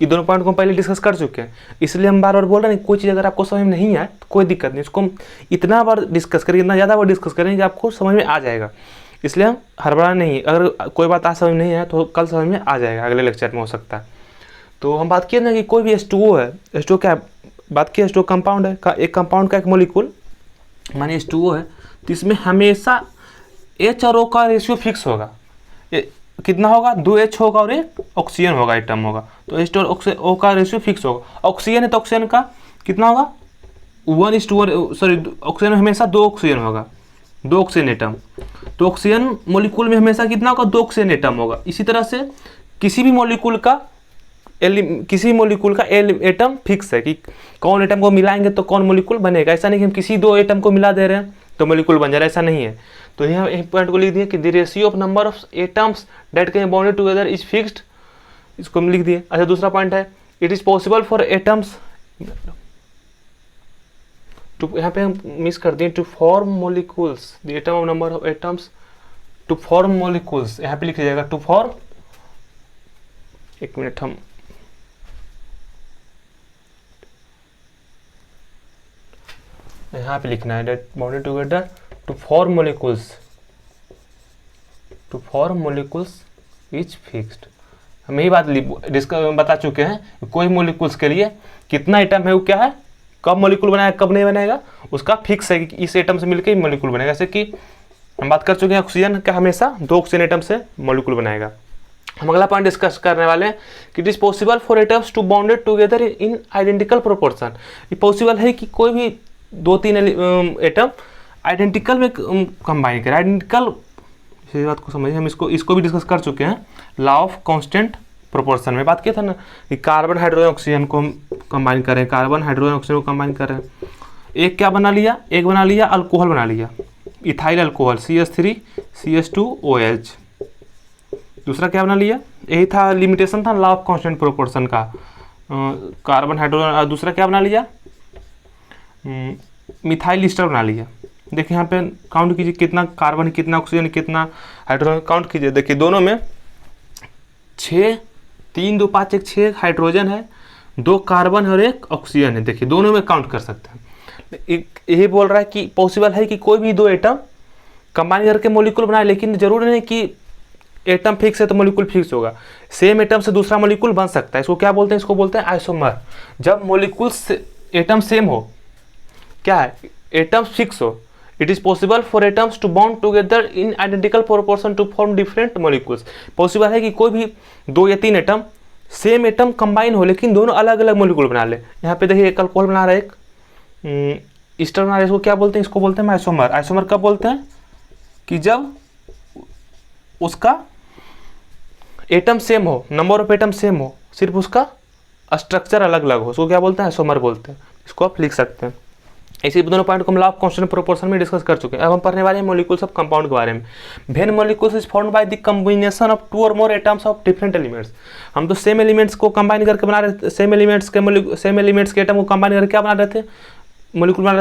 ये दोनों पॉइंट को हम पहले डिस्कस कर चुके हैं, इसलिए हम बार बार बोल रहे हैं। कोई चीज़ अगर आपको समझ में नहीं आए तो कोई दिक्कत नहीं, इसको हम इतना बार डिस्कस करेंगे, इतना ज़्यादा बार डिस्कस करेंगे कि आपको समझ में आ जाएगा। इसलिए हम हड़बड़ा नहीं, अगर कोई बात आज समझ में नहीं आए तो कल समझ में आ जाएगा, अगले लेक्चर में हो सकता है। तो हम बात किए ना कि कोई भी H2O है, H2O क्या बात की, H2O कंपाउंड है, एक कंपाउंड का एक मॉलिक्यूल मानिए H2O है, तो इसमें हमेशा H और O का रेशियो फिक्स होगा। कितना होगा, 2H होगा और एक ऑक्सीजन होगा, एटम होगा, तो H और O का रेशियो फिक्स होगा। ऑक्सीजन है तो ऑक्सीजन का कितना होगा, 1:1, सॉरी ऑक्सीजन में हमेशा 2 ऑक्सीजन होगा, 2 ऑक्सीजन एटम। तो ऑक्सीजन मॉलिक्यूल में हमेशा कितना होगा, 2 ऑक्सीजन एटम होगा। इसी तरह से किसी मॉलिक्यूल का एटम फिक्स है कि कौन एटम को मिलाएंगे तो कौन मॉलिक्यूल बनेगा। ऐसा नहीं कि हम किसी 2 एटम को मिला दे रहे हैं तो मॉलिक्यूल बन जा रहा है, ऐसा नहीं है। तो यहाँ एक पॉइंट को लिख दिए कि the ratio of number of atoms that can bonded together is fixed, इसको हम लिख दिए। अच्छा, दूसरा पॉइंट है it is possible for atoms, यहाँ पे हम मिस कर दिए, to form molecules, the atom of number of atoms to form molecules, यहाँ पे लिख जाएगा टू फॉर्म, एक मिनट, हम यहाँ पे लिखना है that bonded together to form molecules is fixed. हम यही बात डिस्कस बता चुके हैं, कोई मॉलिक्यूल्स के लिए कितना एटम है वो क्या है, कब मॉलिक्यूल बनाएगा कब नहीं बनाएगा, उसका फिक्स है कि इस एटम से मिलकर ही मॉलिक्यूल बनेगा। जैसे कि हम बात कर चुके हैं ऑक्सीजन का हमेशा 2 ऑक्सीजन एटम से मॉलिक्यूल बनाएगा। हम अगला पॉइंट डिस्कस करने वाले हैं कि it is possible for atoms to bonded together in identical proportion. ये पॉसिबल है कि कोई भी 2-3 एटम आइडेंटिकल में कंबाइन करें। आइडेंटिकल, इस बात को समझिए, हम इसको भी डिस्कस कर चुके हैं लॉ ऑफ कांस्टेंट प्रोपोर्शन में। बात किया था ना कि कार्बन हाइड्रोजन ऑक्सीजन को हम कंबाइन करें, कार्बन हाइड्रोजन ऑक्सीजन को कंबाइन करें। एक क्या बना लिया, एक बना लिया अल्कोहल बना लिया, इथाइल अल्कोहल CH3 CH2OH। दूसरा क्या बना लिया, यही था लिमिटेशन था लॉ ऑफ कांस्टेंट प्रोपोर्शन का, कार्बन हाइड्रोजन। दूसरा क्या बना लिया, मिथाइल ईस्टर बना लिया। देखिए यहाँ पे काउंट कीजिए, कितना कार्बन, कितना ऑक्सीजन, कितना हाइड्रोजन, काउंट कीजिए। देखिए दोनों में 6, 3, 2, 5, 1, 6 हाइड्रोजन है, 2 कार्बन और 1 ऑक्सीजन है। देखिए दोनों में काउंट कर सकते हैं। यही बोल रहा है कि पॉसिबल है कि कोई भी 2 एटम कंबाइन करके मॉलिक्यूल बनाए, लेकिन जरूरी नहीं कि एटम फिक्स है तो मॉलिक्यूल फिक्स होगा। सेम एटम से दूसरा मॉलिक्यूल बन सकता है। इसको क्या बोलते हैं, इसको बोलते हैं आइसोमर। जब मॉलिक्यूल एटम सेम हो, क्या है, एटम फिक्स हो, it is possible for atoms to bond together in identical proportion to form different molecules. Possible है कि कोई भी 2 या 3 एटम सेम एटम कंबाइन हो, लेकिन दोनों अलग अलग मॉलिक्यूल बना ले। यहाँ पे देखिए एक अल्कोहल बना रहा है, एक ईस्टर बना रहा है, इसको क्या बोलते हैं, इसको बोलते हैं आइसोमर। आइसोमर कब बोलते हैं, कि जब उसका एटम सेम हो, नंबर ऑफ एटम सेम हो, सिर्फ उसका स्ट्रक्चर अलग अलग हो, उसको क्या बोलते हैं, आइसोमर बोलते हैं। इसको आप लिख सकते हैं। इसी दोनों पॉइंट को हम लॉ ऑफ कांस्टेंट प्रोपोर्शन में डिस्कस कर चुके हैं। अब हम पढ़ने वाले हैं मॉलिक्यूल्स ऑफ कंपाउंड के बारे में। When molecules is formed by the combination of 2 और मोर एटम्स ऑफ डिफरेंट एलिमेंट्स। हम तो सेम एलिमेंट्स को कंबाइन करके बना रहे थे, सेम एलिमेंट्स के एटम को कंबाइन करके क्या बना रहे थे, मॉलिक्यूल बना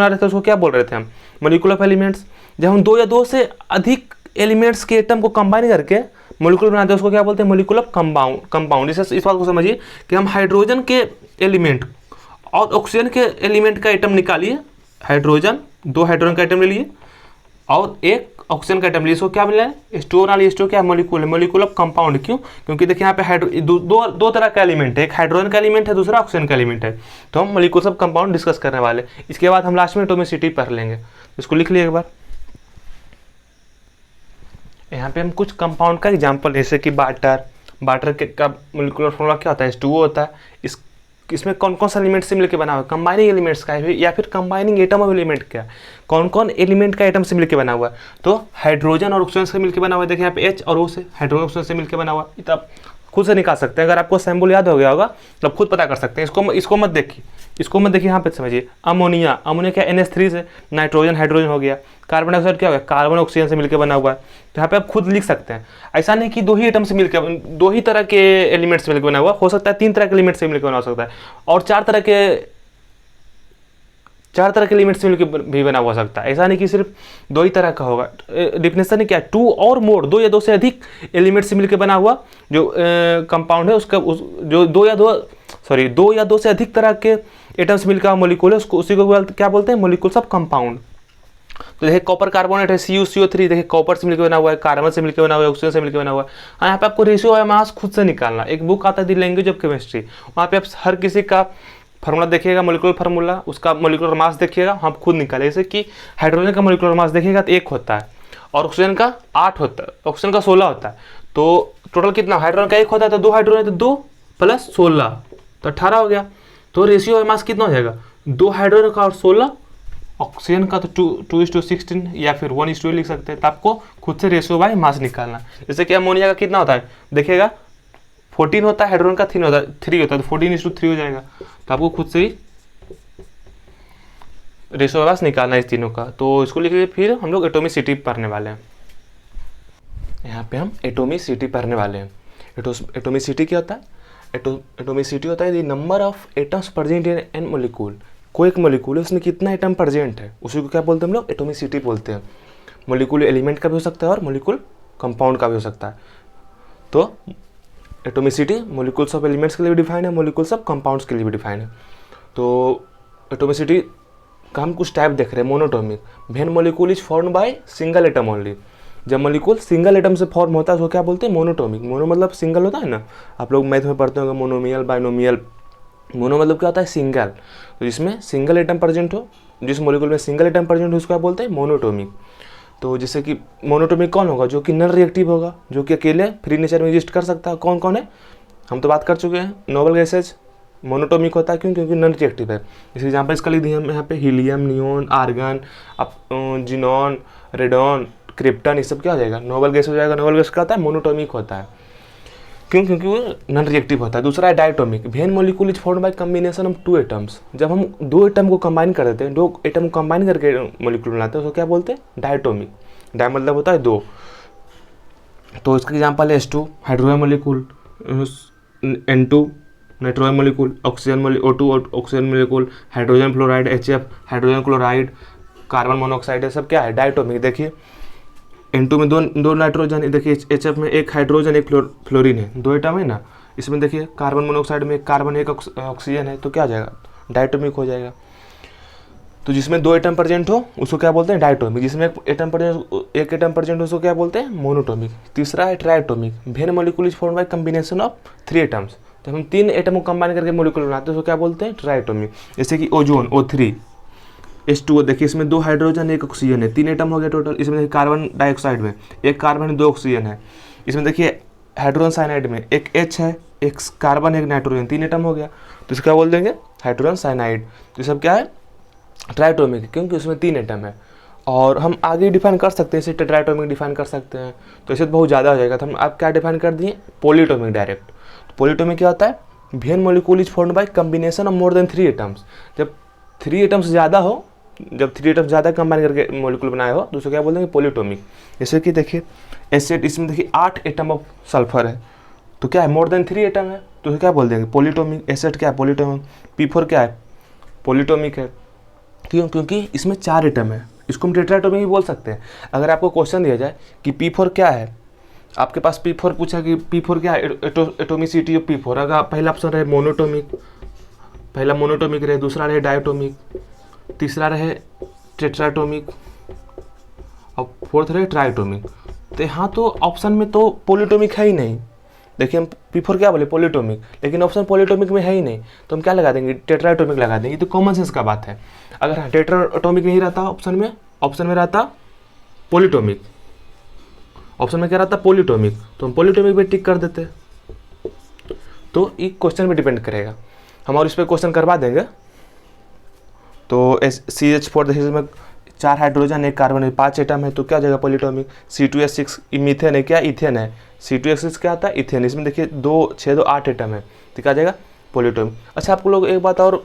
रहे थे। उसको क्या बोल रहे थे हम, मॉलिक्यूल ऑफ एलिमेंट्स। जब हम 2 या 2 से अधिक एलिमेंट्स के एटम को कंबाइन करके मॉलिक्यूल बनाते हैं उसको क्या बोलते हैं, मॉलिक्यूल ऑफ कंपाउंड। इस बात को समझिए कि हम हाइड्रोजन के एलिमेंट और ऑक्सीजन के एलिमेंट का एटम निकालिए, हाइड्रोजन 2 हाइड्रोजन का एटम ले लिए और एक ऑक्सीजन का एटम लिए, इसको क्या मिला है, H2O वाली H2O क्या मॉलिक्यूल है, मॉलिक्यूल ऑफ कंपाउंड। क्यों, क्योंकि देखिए यहाँ पे दो तरह का एलिमेंट है, एक हाइड्रोजन का एलिमेंट है, दूसरा ऑक्सीजन का एलिमेंट है। तो हम मॉलिक्यूल्स ऑफ कंपाउंड डिस्कस करने वाले। इसके बाद हम लास्ट में एटॉमिसिटी पढ़ लेंगे, इसको लिख लिए एक बार। यहाँ पे हम कुछ कंपाउंड का एग्जाम्पल, जैसे कि वाटर का मॉलिक्यूलर फॉर्मूला क्या होता है, H2O होता है। इसमें कौन कौन सा एलिमेंट से मिलकर बना हुआ है, कंबाइनिंग एलिमेंट्स का है या फिर कंबाइनिंग एटम ऑफ एलिमेंट का, कौन कौन एलिमेंट का एटम से मिलकर बना हुआ है। तो हाइड्रोजन और ऑक्सीजन से मिलकर बना हुआ है, देखिए यहाँ पे H और O से, हाइड्रोजन ऑक्सीजन से मिलकर बना हुआ है। तो आप खुद से निकाल सकते हैं, अगर आपको सैम्पल याद हो गया होगा तो आप खुद पता कर सकते हैं। इसको मत देखिए, यहाँ पे समझिए। अमोनिया क्या NH3 से, नाइट्रोजन हाइड्रोजन हो गया। कार्बन डाइऑक्साइड क्या हो गया, कार्बन ऑक्सीजन से मिलकर बना हुआ है। तो यहाँ पे आप खुद लिख सकते हैं। ऐसा नहीं कि 2 ही एटम से मिलकर, 2 ही तरह के एलिमेंट से मिलकर बना हुआ हो सकता है, 3 तरह के एलिमेंट से मिलकर बना हो सकता है, और 4 तरह के एलिमेंट से मिलकर भी बना हुआ सकता है। ऐसा नहीं कि सिर्फ 2 ही तरह का होगा। डिफिनेशन है क्या, 2 और मोर, 2 या 2 से अधिक एलिमेंट से मिलकर बना हुआ जो कंपाउंड है, उसका जो 2 या 2 से अधिक तरह के एटम से मिलकर मॉलिक्यूल है, उसको उसी को क्या बोलते हैं, मॉलिक्यूल्स ऑफ कंपाउंड। तो देखिए कॉपर कार्बोनेट है, CuCO3, देखिए कॉपर से मिलकर बना हुआ है, कार्बन से मिलकर बना हुआ है, ऑक्सीजन से मिलकर बना हुआ है। यहाँ पे आपको रेशियो ऑफ मास खुद से निकालना। एक बुक आता है द लैंग्वेज ऑफ केमिस्ट्री, वहाँ पे आप हर किसी का फार्मूला देखिएगा, मॉलिक्यूलर फार्मूला, उसका मॉलिक्यूलर मास देखिएगा, हम खुद निकाले। जैसे कि हाइड्रोजन का मॉलिक्यूलर मास देखिएगा तो 1 होता है और ऑक्सीजन का 8 होता है, ऑक्सीजन का 16 होता है। तो टोटल कितना, हाइड्रोजन का 1 होता है तो 2 हाइड्रोजन, तो 2 + 16 तो 18 हो गया। तो रेशियो ऑफ मास कितना हो जाएगा, 2 हाइड्रोजन का और 16, ऑक्सीजन का तो 2:16 या फिर 1:8 लिख सकते हैं। तो आपको खुद से रेशियो बाय मास निकालना। जैसे कि अमोनिया का कितना होता है, देखिएगा 14 होता है, हाइड्रोजन का 3 होता है, तो 14:3 हो जाएगा। तो आपको खुद से ही रेशियो मास निकालना है इस तीनों का। तो इसको लिख लीजिए। फिर हम लोग एटॉमिसिटी पढ़ने वाले हैं। यहाँ पे हम एटॉमिसिटी पढ़ने वाले हैं। एटॉमिसिटी क्या होता है, एटॉमिसिटी होता है the number of atoms present in an molecule. कोई एक मॉलिक्यूल है, उसमें कितना एटम प्रेजेंट है, उसी को क्या बोलते हैं हम लोग, एटॉमिसिटी बोलते हैं। मॉलिक्यूल एलिमेंट का भी हो सकता है और मॉलिक्यूल कंपाउंड का भी हो सकता है। तो एटॉमिसिटी मॉलिक्यूल्स ऑफ एलिमेंट्स के लिए भी डिफाइंड है, मॉलिक्यूल्स ऑफ कंपाउंड्स के लिए भी डिफाइंड है। तो एटॉमिसिटी का हम कुछ टाइप देख रहे हैं। Monoatomic, when molecule is formed by single atom only. जब मॉलिक्यूल सिंगल एटम से फॉर्म होता है उसको क्या बोलते हैं, मोनोटॉमिक। मोनो मतलब सिंगल होता है ना, आप लोग मैथ में पढ़ते होंगे मोनोमियल, बाइनोमियल। मोनो मतलब क्या होता है, सिंगल। तो जिसमें सिंगल एटम प्रेजेंट हो, जिस मॉलिक्यूल में सिंगल एटम प्रेजेंट हो, उसको क्या बोलते हैं, मोनोटॉमिक। तो जैसे कि मोनोटॉमिक कौन होगा, जो कि नॉन रिएक्टिव होगा, जो कि अकेले फ्री नेचर में एग्जिस्ट कर सकता है। कौन कौन है, हम तो बात कर चुके हैं। नोबल गैसेज मोनोटॉमिक होता है, क्यों, क्योंकि नॉन रिएक्टिव है। जैसे एग्जाम्पल इसका लिख दिए हम यहाँ पे, helium, neon, argon, xenon, radon, krypton, ये सब क्या हो जाएगा, नोबल गैस हो जाएगा। नोबल गैस क्या होता है, मोनोटॉमिक होता है, क्यों, क्योंकि वो नॉन रिएक्टिव होता है। दूसरा है diatomic, when molecule is formed by combination of 2 atoms. जब हम 2 एटम को कंबाइन कर देते हैं, 2 एटम को कंबाइन करके मॉलिक्यूल बनाते हैं, उसको क्या बोलते हैं, डायटोमिक। डाय मतलब होता है 2। तो इसका एग्जाम्पल है H2 hydrogen molecule, N2 nitrogen molecule, oxygen O2 oxygen molecule, hydrogen fluoride HF hydrogen chloride, carbon monoxide, है सब क्या है, डायटोमिक। देखिए N2 में दो नाइट्रोजन, देखिए HF में 1 हाइड्रोजन 1 फ्लोरीन है, 2 एटम है ना। इसमें देखिए कार्बन मोनोऑक्साइड में 1 कार्बन 1 ऑक्सीजन है, तो क्या आ जाएगा, डायटोमिक हो जाएगा। तो जिसमें 2 एटम प्रेजेंट हो उसको क्या बोलते हैं, डायटोमिक। जिसमें 1 एटम प्रेजेंट हो उसको क्या बोलते हैं, मोनोटोमिक। तीसरा है triatomic, when molecule is formed by combination of 3 atoms. तो हम 3 एटम को कंबाइन करके मॉलिक्यूल बनाते हैं, उसको क्या बोलते हैं, ट्राइटोमिक। जैसे कि ओजोन O3 H2O, देखिए इसमें 2 हाइड्रोजन 1 ऑक्सीजन है, 3 एटम हो गया टोटल। इसमें देखिए कार्बन डाइऑक्साइड में 1 कार्बन 2 ऑक्सीजन है। इसमें देखिए हाइड्रोजन साइनाइड में 1 H है, 1 कार्बन 1 नाइट्रोजन, 3 एटम हो गया, तो इसको क्या बोल देंगे, हाइड्रोजन साइनाइड। तो ये सब क्या है, ट्राइटोमिक, क्योंकि उसमें 3 एटम है। और हम आगे डिफाइन कर सकते हैं, इसे टेट्राइटोमिक डिफाइन कर सकते हैं, तो इसे बहुत ज़्यादा हो जाएगा। तो हम आप क्या डिफाइन कर दिए, पॉलीटोमिक डायरेक्ट। तो पॉलीटोमिक क्या होता है, VN molecule is formed by combination of more than 3 atoms. जब 3 एटम्स ज़्यादा हो, जब 3 एटम्स ज़्यादा कंबाइन करके मॉलिक्यूल बनाए हो तो उसको क्या बोल देंगे, पॉलीटॉमिक। जैसे कि देखिए एसिड, इसमें देखिए 8 एटम ऑफ सल्फर है, तो क्या है, मोर देन 3 एटम है, तो उसे क्या बोल देंगे, पॉलीटॉमिक। एसिड क्या है, पॉलीटॉमिक। P4 क्या है, पॉलीटॉमिक है। क्यों, क्योंकि इसमें 4 एटम है, इसको हम टेट्राएटॉमिक भी बोल सकते हैं। अगर आपको क्वेश्चन दिया जाए कि P4 क्या है, आपके पास P4 पूछा कि P4 क्या है, एटोमिसिटी ऑफ P4, अगर पहला ऑप्शन रहे मोनोटॉमिक, पहला मोनोटॉमिक रहे, दूसरा रहे डायटोमिक, तीसरा रहे टेट्राटोमिक और फोर्थ रहे ट्राइटोमिक, तो यहाँ तो ऑप्शन में तो पॉलीटोमिक है ही नहीं। देखिए हम P4 क्या बोले, पॉलीटोमिक, लेकिन ऑप्शन पॉलीटोमिक में है ही नहीं, तो हम क्या लगा देंगे, टेट्राटोमिक लगा देंगे। तो कॉमन सेंस का बात है। अगर टेट्राटोमिक नहीं रहता ऑप्शन में रहता पॉलीटोमिक, ऑप्शन में क्या रहता, पॉलीटोमिक, तो हम पॉलीटोमिक पे टिक कर देते। तो ये क्वेश्चन पे डिपेंड करेगा, हम और इस पर क्वेश्चन करवा देंगे। तो CH4 देखिए इसमें 4 हाइड्रोजन, 1 कार्बन है, 5 एटम है, तो क्या हो जाएगा, पॉलीटॉमिक। C2H6 मीथेन है, क्या इथेन है, C2H6 क्या आता है, इथेन। इसमें देखिए 2 6 2 8 एटम है, तो क्या आ जाएगा, पॉलीटॉमिक। अच्छा आपको लोग एक बात और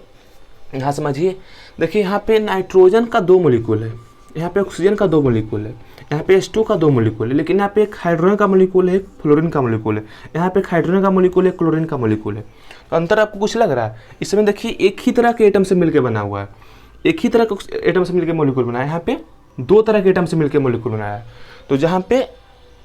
यहाँ समझिए, देखिए यहाँ पे नाइट्रोजन का 2 मोलिक्यूल है, यहाँ पे ऑक्सीजन का 2 मोलिक्यूल है, यहाँ पे H2 का 2 मोलिक्यूल है, लेकिन यहाँ पे एक हाइड्रोजन का मोलिक्यूल है, एक फ्लोरीन का मोलिक्यूल है, यहाँ पे एक हाइड्रोजन का मोलिक्यूल है, एक क्लोरीन का मोलिक्यूल है। तो अंतर आपको कुछ लग रहा है? इसमें देखिए एक ही तरह के एटम से मिलकर बना हुआ है, एक ही तरह के एटम से मिलकर मॉलिक्यूल बनाया है, यहाँ पे 2 तरह के एटम से मिलकर मॉलिक्यूल बनाया है। तो जहाँ पे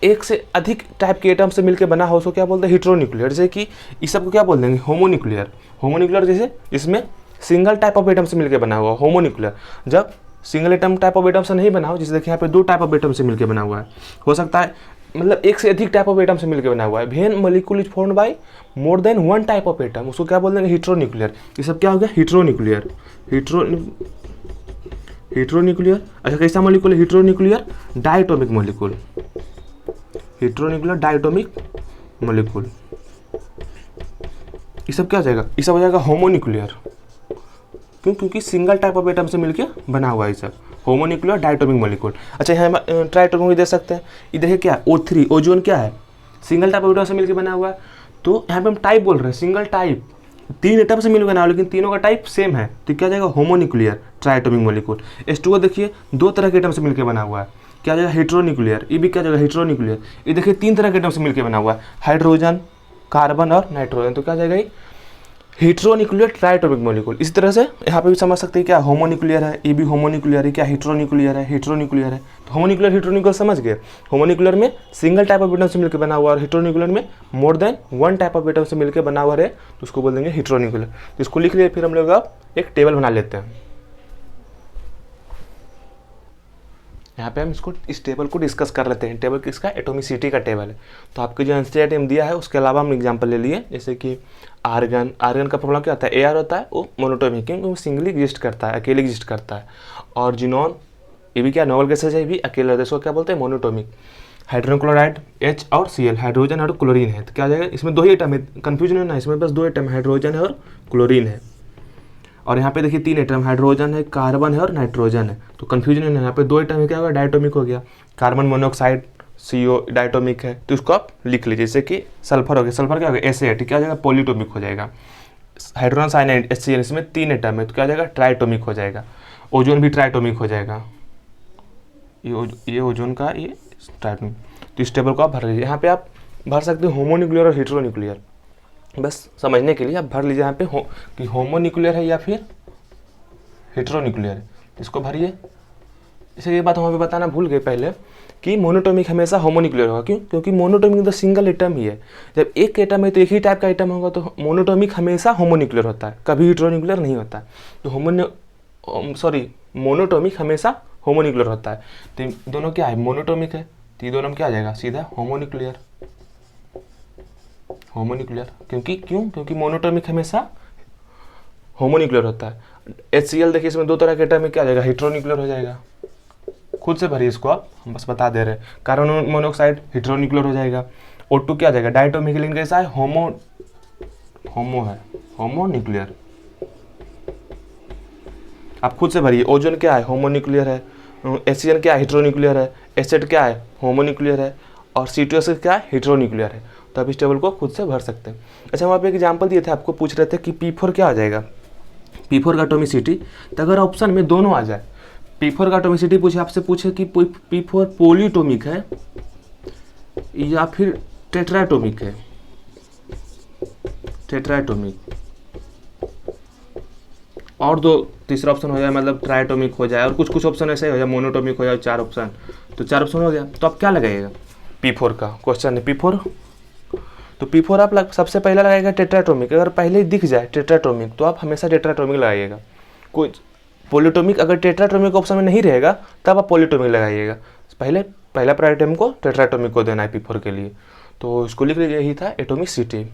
एक से अधिक टाइप के एटम से मिलकर बना हो उसको क्या बोलते हैं, हेटेरोन्यूक्लियर। जैसे कि इस सबको क्या बोल देंगे, होमोन्यूक्लियर। होमोन्यूक्लियर जैसे इसमें सिंगल टाइप ऑफ एटम से मिलकर बना हुआ, होमोन्यूक्लियर। जब single atom type of atom से नहीं बना हो, जैसे देखिए यहाँ पे 2 टाइप ऑफ एटम से मिलकर बना हुआ है, हो सकता है मतलब एक से अधिक टाइप ऑफ एटम से मिलकर बना हुआ है। VN molecule is formed by more than 1 type of atom, उसको क्या बोल देंगे, हेटेरोन्यूक्लियर। ये सब क्या हो गया, हेटेरोन्यूक्लियर। हेटेरोन्यूक्लियर। अच्छा कैसा मॉलिक्यूल है, हेटेरोन्यूक्लियर डायटोमिक मॉलिक्यूल, हेटेरोन्यूक्लियर डायटोमिक मॉलिक्यूल। ये सब क्या हो जाएगा, ये सब हो जाएगा होमोन्यूक्लियर। क्यों, क्योंकि सिंगल टाइप ऑफ एटम से मिलकर बना हुआ है ये सब, होमोन्यूक्लियर डायटोमिक मॉलिक्यूल। अच्छा यहाँ ट्राइटोमिक भी दे सकते हैं। ये देखिए क्या है, O3 ओजोन क्या है, सिंगल टाइप ऑफ एटम से मिलकर बना हुआ है। तो यहाँ पे हम टाइप बोल रहे हैं, सिंगल टाइप, 3 एटम से मिलकर बना हुआ है, लेकिन तीनों का टाइप सेम है, तो क्या जाएगा, होमोन्यूक्लियर ट्राइटोमिक मॉलिक्यूल। H2O देखिए 2 तरह के एटम से मिलकर बना हुआ है, क्या जाएगा, हेटेरोन्यूक्लियर। ये भी क्या जाएगा, हेटेरोन्यूक्लियर। ये देखिए 3 तरह के एटम से मिलकर बना हुआ है, हाइड्रोजन, कार्बन और नाइट्रोजन, तो क्या जाएगा, हेटेरोन्यूक्लियर ट्राइटोमिक मॉलिक्यूल। इस तरह से यहाँ पे भी समझ सकते हैं क्या, होमोन्यूक्लियर है, ये भी होमोन्यूक्लियर है, क्या हेटेरोन्यूक्लियर है, हेटेरोन्यूक्लियर है। तो होमोन्यूक्लियर हेटेरोन्यूक्लियर समझ गए। होमोन्यूक्लियर में सिंगल टाइप ऑफ एटम से मिलकर बना हुआ, और हेटेरोन्यूक्लियर में more than 1 type of atom से मिलकर बना हुआ है, तो उसको बोल देंगे हेटेरोन्यूक्लियर। तो इसको लिख लिए, फिर हम लोग अब एक टेबल बना लेते हैं। यहाँ पे हम इस टेबल को डिस्कस कर लेते हैं। टेबल किसका, एटोमिसिटी का टेबल है। तो आपके जो एनसीईआरटी दिया है उसके अलावा हम एग्जांपल ले लिए, जैसे कि आर्गन। आर्गन का फॉर्मूला क्या होता है, AR होता है, वो मोनोटोमिक, क्योंकि वो सिंगली एग्जिस्ट करता है, अकेले एग्जिस्ट करता है। और जिनोन, ये भी क्या नोबल गैसेज है, ये भी अकेले रहता है, इसको क्या बोलते हैं, मोनोटोमिक। हाइड्रोजन क्लोराइड H और Cl, हाइड्रोजन और क्लोरीन है, तो क्या जाएगा, इसमें 2 ही एटम है, कन्फ्यूजन है ना, इसमें बस 2 एटम, हाइड्रोजन है और क्लोरीन है। और यहाँ पे देखिए 3 एटम, हाइड्रोजन है, कार्बन है और नाइट्रोजन है, तो कन्फ्यूजन है, यहाँ पे 2 एटम है, क्या होगा, डायटोमिक हो गया। कार्बन मोनोऑक्साइड CO डायटोमिक है, तो इसको आप लिख लीजिए। जैसे कि सल्फर हो गया, सल्फर क्या हो गया, SA, क्या हो जाएगा, पॉलीटोमिक हो जाएगा। हाइड्रोजन साइनाइड HCl, इसमें 3 एटम है, तो क्या हो जाएगा, ट्राइटोमिक हो जाएगा। ओजोन भी ट्राइटोमिक हो जाएगा, ये ओजोन का ये ट्राइटोमिक। तो इस टेबल को आप भर लीजिए। यहाँ पे आप भर सकते हो होमोन्यूक्लियर और हेटेरोन्यूक्लियर, बस समझने के लिए आप भर लीजिए यहाँ पे कि होमोन्यूक्लियर है या फिर हेटेरोन्यूक्लियर है, इसको भरिए। इसे ये बात हम अभी बताना भूल गए पहले कि मोनोटोमिक हमेशा होमोन्यूक्लियर होगा। क्यों, क्योंकि मोनोटोमिक तो सिंगल एटम ही है। जब एक एटम है तो एक ही टाइप का एटम होगा, तो मोनोटोमिक हमेशा होमोन्यूक्लियर होता है, कभी हेटेरोन्यूक्लियर नहीं होता। तो मोनोटोमिक हमेशा होमोन्यूक्लियर होता है। तो दोनों क्या है, मोनोटोमिक है, तो ये दोनों में क्या आ जाएगा, सीधा होमोन्यूक्लियर। होमोन्यूक्लियर क्योंकि मोनोटोमिक हमेशा होमोन्यूक्लियर होता है। HCl देखिए इसमें 2 तरह के एटम में, क्या आ जाएगा, हेटेरोन्यूक्लियर हो जाएगा। खुद से भरिए इसको आप, हम बस बता दे रहे हैं। कार्बन मोनोऑक्साइड हेटेरोन्यूक्लियर हो जाएगा। O2 क्या आ जाएगा, डायटोमिक, लेकिन कैसा है, होमोन्यूक्लियर। आप खुद से भरिए। ओजोन क्या है, होमोन्यूक्लियर है। HCl क्या है, हेटेरोन्यूक्लियर है। एसिड क्या है, होमोन्यूक्लियर है। और C2S क्या है, हेटेरोन्यूक्लियर है। तो आप इस टेबल को खुद से भर सकते हैं। अच्छा, वहाँ पे एक एग्जाम्पल दिए थे, आपको पूछ रहे थे कि P4 क्या आ जाएगा, P4 का एटॉमिसिटी। तो अगर ऑप्शन में दोनों आ जाए, P4 का एटॉमिसिटी पूछे, आपसे पूछे कि P4 पॉलीटोमिक है या फिर टेट्राएटोमिक है, टेट्राएटोमिक, और दो तीसरा ऑप्शन हो जाए मतलब ट्राइटोमिक हो जाए, और कुछ कुछ ऑप्शन ऐसे हो जाए मोनोटोमिक हो जाए, 4 ऑप्शन, तो 4 ऑप्शन हो गया, तो आप क्या लगाइएगा, P4 का क्वेश्चन है P4, तो P4 आप सबसे पहला लगाएगा टेट्राएटोमिक। अगर पहले ही दिख जाए टेट्राएटोमिक तो आप हमेशा टेट्राएटोमिक लगाइएगा। कोई पॉलीटोमिक अगर टेट्राएटोमिक ऑप्शन में नहीं रहेगा तब आप पॉलीटोमिक लगाइएगा। पहला प्रायोरिटी हमको टेट्राएटोमिक को देना है P4 के लिए, तो इसको लिख लीजिए, यही था एटोमिसिटी।